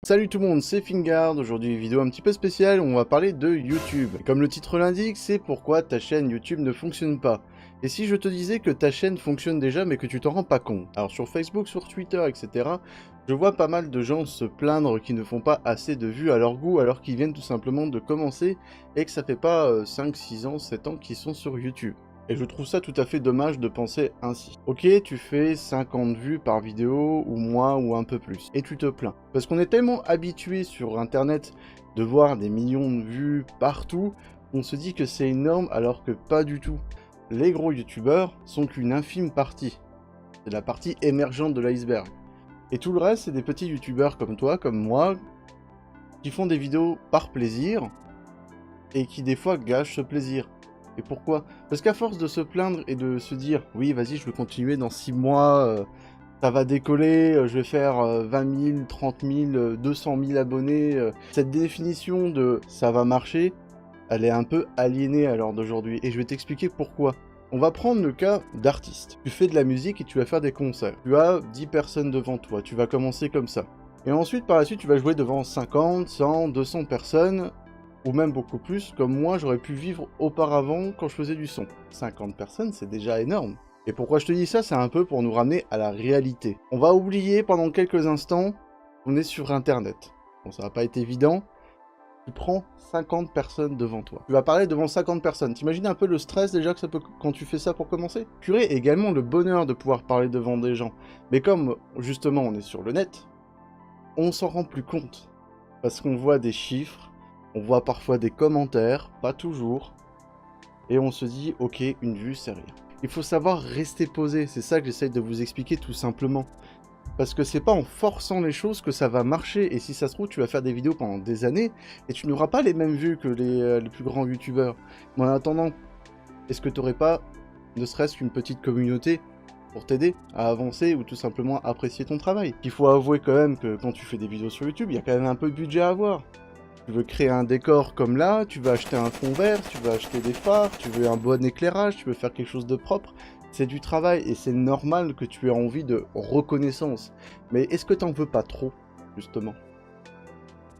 Salut tout le monde, c'est Fingard. Aujourd'hui, vidéo un petit peu spéciale où on va parler de YouTube. Et comme le titre l'indique, c'est pourquoi ta chaîne YouTube ne fonctionne pas. Et si je te disais que ta chaîne fonctionne déjà mais que tu t'en rends pas compte? Alors sur Facebook, sur Twitter, etc., je vois pas mal de gens se plaindre qu'ils ne font pas assez de vues à leur goût alors qu'ils viennent tout simplement de commencer et que ça fait pas 5, 6 ans, 7 ans qu'ils sont sur YouTube. Et je trouve ça tout à fait dommage de penser ainsi. Ok, tu fais 50 vues par vidéo, ou moins, ou un peu plus, et tu te plains. Parce qu'on est tellement habitué sur internet de voir des millions de vues partout, on se dit que c'est énorme alors que pas du tout. Les gros youtubeurs sont qu'une infime partie. C'est la partie émergente de l'iceberg. Et tout le reste, c'est des petits youtubeurs comme toi, comme moi, qui font des vidéos par plaisir, et qui des fois gâchent ce plaisir. Et pourquoi? Parce qu'à force de se plaindre et de se dire « Oui, vas-y, je vais continuer dans 6 mois, ça va décoller, je vais faire 20 000, 30 000, 200 000 abonnés. » Cette définition de « ça va marcher », elle est un peu aliénée à l'heure d'aujourd'hui. Et je vais t'expliquer pourquoi. On va prendre le cas d'artiste. Tu fais de la musique et tu vas faire des concerts. Tu as 10 personnes devant toi, tu vas commencer comme ça. Et ensuite, par la suite, tu vas jouer devant 50, 100, 200 personnes, ou même beaucoup plus, comme moi j'aurais pu vivre auparavant quand je faisais du son. 50 personnes, c'est déjà énorme. Et pourquoi je te dis ça, c'est un peu pour nous ramener à la réalité. On va oublier pendant quelques instants qu'on est sur internet. Bon, ça va pas être évident. Tu prends 50 personnes devant toi. Tu vas parler devant 50 personnes. T'imagines un peu le stress déjà que ça peut quand tu fais ça pour commencer? Purée, également le bonheur de pouvoir parler devant des gens. Mais comme justement on est sur le net, on s'en rend plus compte. Parce qu'on voit des chiffres, on voit parfois des commentaires, pas toujours, et on se dit, ok, une vue, c'est rien. Il faut savoir rester posé, c'est ça que j'essaye de vous expliquer tout simplement. Parce que c'est pas en forçant les choses que ça va marcher, et si ça se trouve, tu vas faire des vidéos pendant des années, et tu n'auras pas les mêmes vues que les plus grands youtubeurs. Mais en attendant, est-ce que tu n'aurais pas, ne serait-ce qu'une petite communauté pour t'aider à avancer ou tout simplement apprécier ton travail? Il faut avouer quand même que quand tu fais des vidéos sur YouTube, il y a quand même un peu de budget à avoir. Tu veux créer un décor comme là, tu vas acheter un fond vert, tu vas acheter des phares, tu veux un bon éclairage, tu veux faire quelque chose de propre. C'est du travail et c'est normal que tu aies envie de reconnaissance. Mais est-ce que t'en veux pas trop, justement?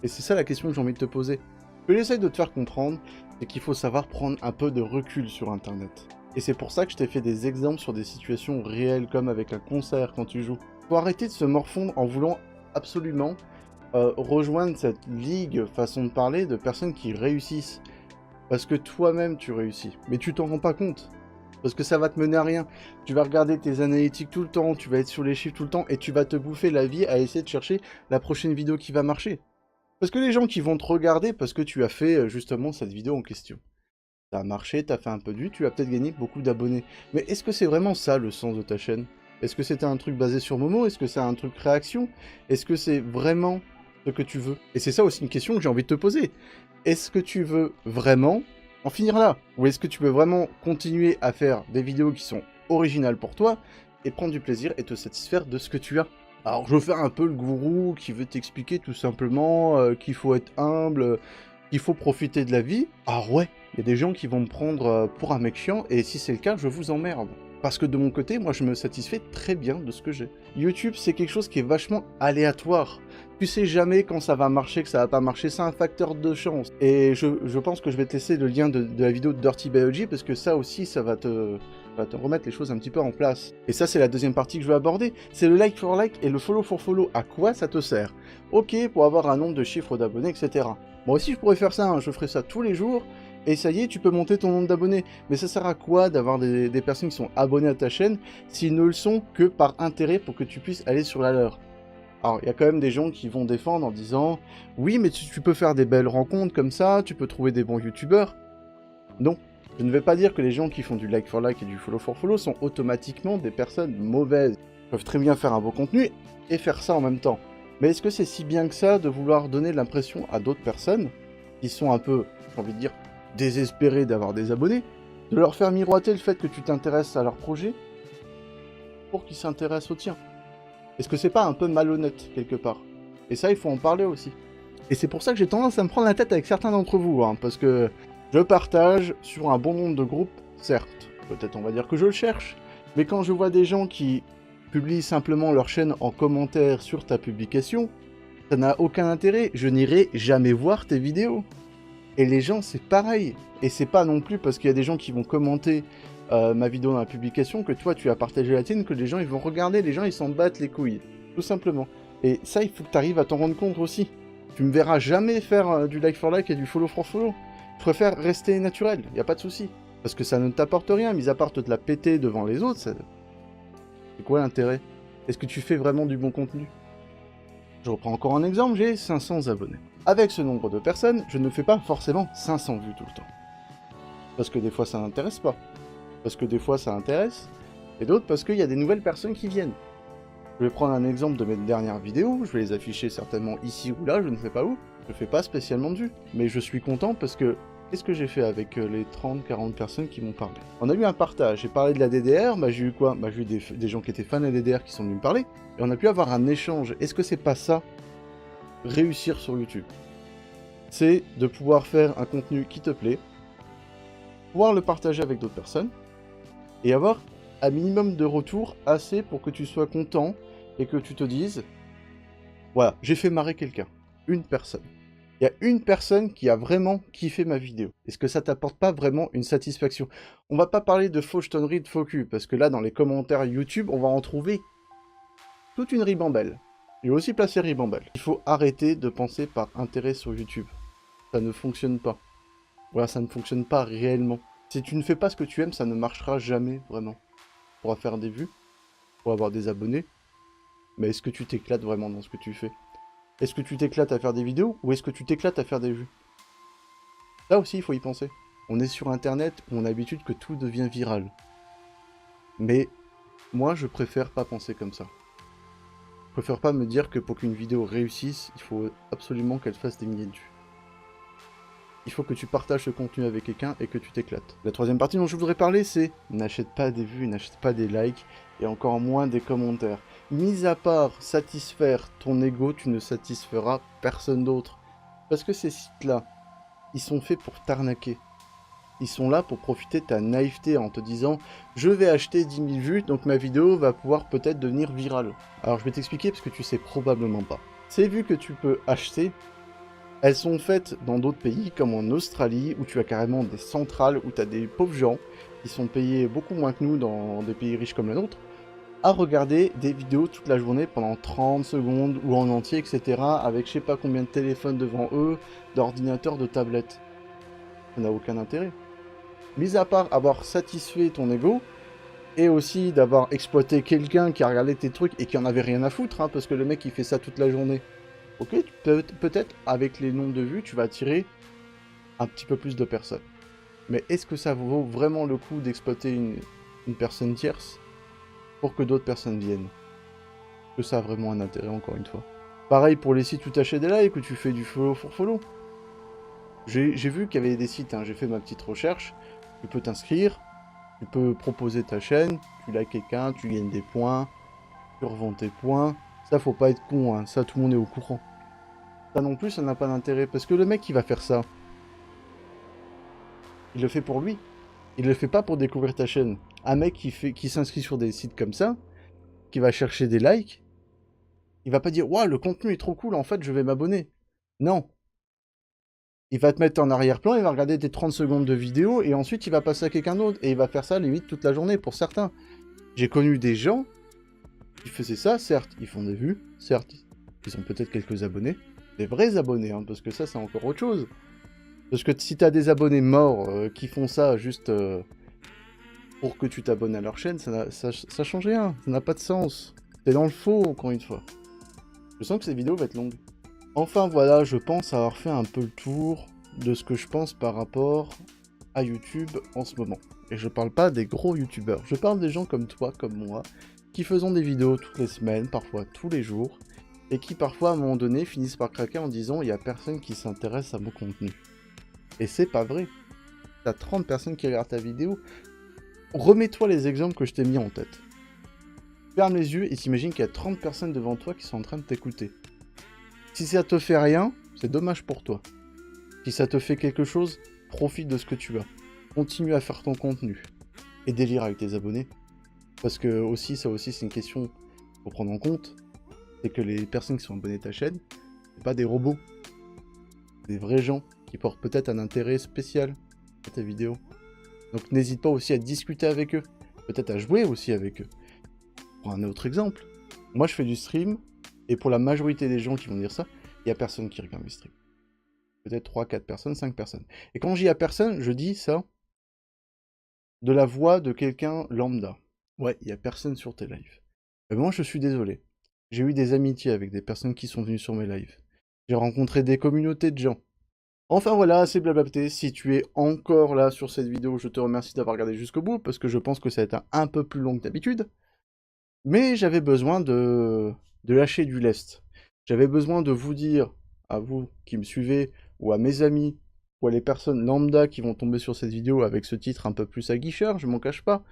Et c'est ça la question que j'ai envie de te poser. Ce que j'essaye de te faire comprendre, c'est qu'il faut savoir prendre un peu de recul sur Internet. Et c'est pour ça que je t'ai fait des exemples sur des situations réelles, comme avec un concert quand tu joues. Faut arrêter de se morfondre en voulant absolument rejoindre cette ligue, façon de parler, de personnes qui réussissent. Parce que toi-même, tu réussis. Mais tu t'en rends pas compte. Parce que ça va te mener à rien. Tu vas regarder tes analytiques tout le temps, tu vas être sur les chiffres tout le temps, et tu vas te bouffer la vie à essayer de chercher la prochaine vidéo qui va marcher. Parce que les gens qui vont te regarder, parce que tu as fait justement cette vidéo en question. Ça a marché, tu as fait un peu de vues, tu as peut-être gagné beaucoup d'abonnés. Mais est-ce que c'est vraiment ça le sens de ta chaîne? Est-ce que c'était un truc basé sur Momo? Est-ce que c'est un truc réaction? Est-ce que c'est vraiment ce que tu veux? Et c'est ça aussi une question que j'ai envie de te poser. Est-ce que tu veux vraiment en finir là? Ou est-ce que tu veux vraiment continuer à faire des vidéos qui sont originales pour toi et prendre du plaisir et te satisfaire de ce que tu as? Alors je veux faire un peu le gourou qui veut t'expliquer tout simplement qu'il faut être humble, qu'il faut profiter de la vie. Ah ouais, il y a des gens qui vont me prendre pour un mec chiant et si c'est le cas, je vous emmerde. Parce que de mon côté, moi je me satisfais très bien de ce que j'ai. YouTube, c'est quelque chose qui est vachement aléatoire. Tu sais jamais quand ça va marcher, que ça va pas marcher, c'est un facteur de chance. Et je pense que je vais te laisser le lien de la vidéo de Dirty Biology parce que ça aussi, ça va te remettre les choses un petit peu en place. Et ça, c'est la deuxième partie que je veux aborder. C'est le like for like et le follow for follow. À quoi ça te sert? Ok, pour avoir un nombre de chiffres d'abonnés, etc. Moi aussi, je pourrais faire ça, hein. Je ferais ça tous les jours. Et ça y est, tu peux monter ton nombre d'abonnés. Mais ça sert à quoi d'avoir des personnes qui sont abonnées à ta chaîne s'ils ne le sont que par intérêt pour que tu puisses aller sur la leur? Alors, il y a quand même des gens qui vont défendre en disant « Oui, mais tu peux faire des belles rencontres comme ça, tu peux trouver des bons youtubeurs. » Non, je ne vais pas dire que les gens qui font du like for like et du follow for follow sont automatiquement des personnes mauvaises. Ils peuvent très bien faire un beau contenu et faire ça en même temps. Mais est-ce que c'est si bien que ça de vouloir donner l'impression à d'autres personnes qui sont un peu, j'ai envie de dire, désespérées d'avoir des abonnés, de leur faire miroiter le fait que tu t'intéresses à leur projet pour qu'ils s'intéressent au tien? Est-ce que c'est pas un peu malhonnête, quelque part? Et ça, il faut en parler aussi. Et c'est pour ça que j'ai tendance à me prendre la tête avec certains d'entre vous, hein, parce que je partage sur un bon nombre de groupes, certes. Peut-être on va dire que je le cherche, mais quand je vois des gens qui publient simplement leur chaîne en commentaire sur ta publication, Ça n'a aucun intérêt, je n'irai jamais voir tes vidéos. Et les gens, c'est pareil. Et c'est pas non plus parce qu'il y a des gens qui vont commenter ma vidéo dans la publication que toi, tu as partagé la tienne, que les gens, ils vont regarder, les gens, ils s'en battent les couilles. Tout simplement. Et ça, il faut que tu arrives à t'en rendre compte aussi. Tu me verras jamais faire du like for like et du follow for follow. Je préfère rester naturel, y a pas de souci. Parce que ça ne t'apporte rien, mis à part te la péter devant les autres, c'est quoi l'intérêt? Est-ce que tu fais vraiment du bon contenu? Je reprends encore un exemple, j'ai 500 abonnés. Avec ce nombre de personnes, je ne fais pas forcément 500 vues tout le temps. Parce que des fois ça n'intéresse pas. Parce que des fois ça intéresse. Et d'autres parce qu'il y a des nouvelles personnes qui viennent. Je vais prendre un exemple de mes dernières vidéos, je vais les afficher certainement ici ou là, je ne sais pas où. Je fais pas spécialement de vues. Mais je suis content parce que qu'est-ce que j'ai fait avec les 30-40 personnes qui m'ont parlé? On a eu un partage, j'ai parlé de la DDR, bah j'ai eu quoi? Bah j'ai eu des gens qui étaient fans de la DDR qui sont venus me parler, et on a pu avoir un échange. Est-ce que c'est pas ça, réussir sur YouTube? C'est de pouvoir faire un contenu qui te plaît, pouvoir le partager avec d'autres personnes, et avoir un minimum de retour assez pour que tu sois content, et que tu te dises, voilà, j'ai fait marrer quelqu'un, une personne. Il y a une personne qui a vraiment kiffé ma vidéo. Est-ce que ça t'apporte pas vraiment une satisfaction? On va pas parler de fauchetonnerie de faux cul, parce que là, dans les commentaires YouTube, on va en trouver toute une ribambelle. Il va aussi placer ribambelle. Il faut arrêter de penser par intérêt sur YouTube. Ça ne fonctionne pas. Voilà, ça ne fonctionne pas réellement. Si tu ne fais pas ce que tu aimes, ça ne marchera jamais, vraiment. Tu pourras faire des vues, tu pourras avoir des abonnés, mais est-ce que tu t'éclates vraiment dans ce que tu fais? Est-ce que tu t'éclates à faire des vidéos, ou est-ce que tu t'éclates à faire des vues? Là aussi, il faut y penser. On est sur Internet où on a l'habitude que tout devient viral. Mais moi, je préfère pas penser comme ça. Je préfère pas me dire que pour qu'une vidéo réussisse, il faut absolument qu'elle fasse des milliers de vues. Il faut que tu partages ce contenu avec quelqu'un et que tu t'éclates. La troisième partie dont je voudrais parler, c'est n'achète pas des vues, n'achète pas des likes, et encore moins des commentaires. Mis à part satisfaire ton ego, tu ne satisferas personne d'autre. Parce que ces sites-là, ils sont faits pour t'arnaquer. Ils sont là pour profiter de ta naïveté en te disant « Je vais acheter 10 000 vues, donc ma vidéo va pouvoir peut-être devenir virale. » Alors je vais t'expliquer parce que tu sais probablement pas. Ces vues que tu peux acheter, elles sont faites dans d'autres pays, comme en Australie, où tu as carrément des centrales, où tu as des pauvres gens qui sont payés beaucoup moins que nous dans des pays riches comme le nôtre, à regarder des vidéos toute la journée pendant 30 secondes ou en entier, etc. avec je sais pas combien de téléphones devant eux, d'ordinateurs, de tablettes. Ça n'a aucun intérêt. Mis à part avoir satisfait ton ego, et aussi d'avoir exploité quelqu'un qui a regardé tes trucs et qui en avait rien à foutre, hein, parce que le mec il fait ça toute la journée. Ok, peut-être avec les nombres de vues, tu vas attirer un petit peu plus de personnes. Mais est-ce que ça vaut vraiment le coup d'exploiter une personne tierce pour que d'autres personnes viennent? Est-ce que ça a vraiment un intérêt, encore une fois? Pareil pour les sites où tu achètes des likes, où tu fais du follow for follow. J'ai vu qu'il y avait des sites, hein, j'ai fait ma petite recherche, tu peux t'inscrire, tu peux proposer ta chaîne, tu likes quelqu'un, tu gagnes des points, tu revends tes points. Ça, faut pas être con, hein, ça tout le monde est au courant. Ça non plus, ça n'a pas d'intérêt, parce que le mec qui va faire ça, il le fait pour lui. Il le fait pas pour découvrir ta chaîne. Un mec qui s'inscrit sur des sites comme ça, qui va chercher des likes, il va pas dire « Waouh, le contenu est trop cool, en fait, je vais m'abonner. » Non. Il va te mettre en arrière-plan, il va regarder tes 30 secondes de vidéo, et ensuite il va passer à quelqu'un d'autre, et il va faire ça limite toute la journée, pour certains. J'ai connu des gens qui faisaient ça, certes, ils font des vues, certes, ils ont peut-être quelques abonnés, des vrais abonnés, hein, parce que ça, c'est encore autre chose. Parce que si t'as des abonnés morts qui font ça juste pour que tu t'abonnes à leur chaîne, ça change rien, ça n'a pas de sens. T'es dans le faux, encore une fois. Je sens que cette vidéo va être longue. Enfin voilà, je pense avoir fait un peu le tour de ce que je pense par rapport à YouTube en ce moment. Et je parle pas des gros youtubeurs, je parle des gens comme toi, comme moi, qui faisons des vidéos toutes les semaines, parfois tous les jours, et qui parfois à un moment donné finissent par craquer en disant il y a personne qui s'intéresse à mon contenu. Et c'est pas vrai. T'as 30 personnes qui regardent ta vidéo. Remets-toi les exemples que je t'ai mis en tête. Ferme les yeux et t'imagines qu'il y a 30 personnes devant toi qui sont en train de t'écouter. Si ça te fait rien, c'est dommage pour toi. Si ça te fait quelque chose, profite de ce que tu as. Continue à faire ton contenu. Et délire avec tes abonnés. Parce que aussi, ça aussi, c'est une question qu'il faut prendre en compte. C'est que les personnes qui sont abonnées à ta chaîne, C'est pas des robots. Des vrais gens qui portent peut-être un intérêt spécial à tes vidéos. Donc n'hésite pas aussi à discuter avec eux. Peut-être à jouer aussi avec eux. Pour un autre exemple, moi je fais du stream, et pour la majorité des gens qui vont dire ça, il n'y a personne qui regarde mes streams. Peut-être 3, 4 personnes, 5 personnes. Et quand je dis à personne, je dis ça de la voix de quelqu'un lambda. Ouais, il n'y a personne sur tes lives. Mais moi je suis désolé. J'ai eu des amitiés avec des personnes qui sont venues sur mes lives. J'ai rencontré des communautés de gens. Enfin voilà, c'est blablaté. Si tu es encore là sur cette vidéo, je te remercie d'avoir regardé jusqu'au bout, parce que je pense que ça va être un peu plus long que d'habitude. Mais j'avais besoin de lâcher du lest. J'avais besoin de vous dire, à vous qui me suivez, ou à mes amis, ou à les personnes lambda qui vont tomber sur cette vidéo avec ce titre un peu plus aguicheur, je m'en cache pas,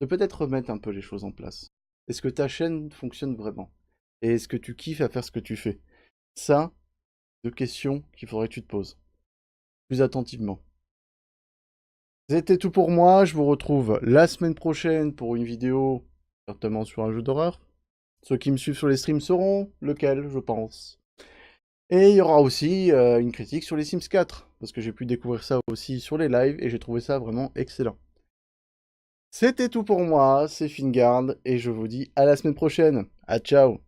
de peut-être remettre un peu les choses en place. Est-ce que ta chaîne fonctionne vraiment? Et est-ce que tu kiffes à faire ce que tu fais? Ça, deux questions qu'il faudrait que tu te poses. Plus attentivement. C'était tout pour moi, je vous retrouve la semaine prochaine pour une vidéo, certainement sur un jeu d'horreur. Ceux qui me suivent sur les streams sauront lequel, je pense. Et il y aura aussi une critique sur les Sims 4, parce que j'ai pu découvrir ça aussi sur les lives, et j'ai trouvé ça vraiment excellent. C'était tout pour moi, c'est Fingard, et je vous dis à la semaine prochaine. À ciao.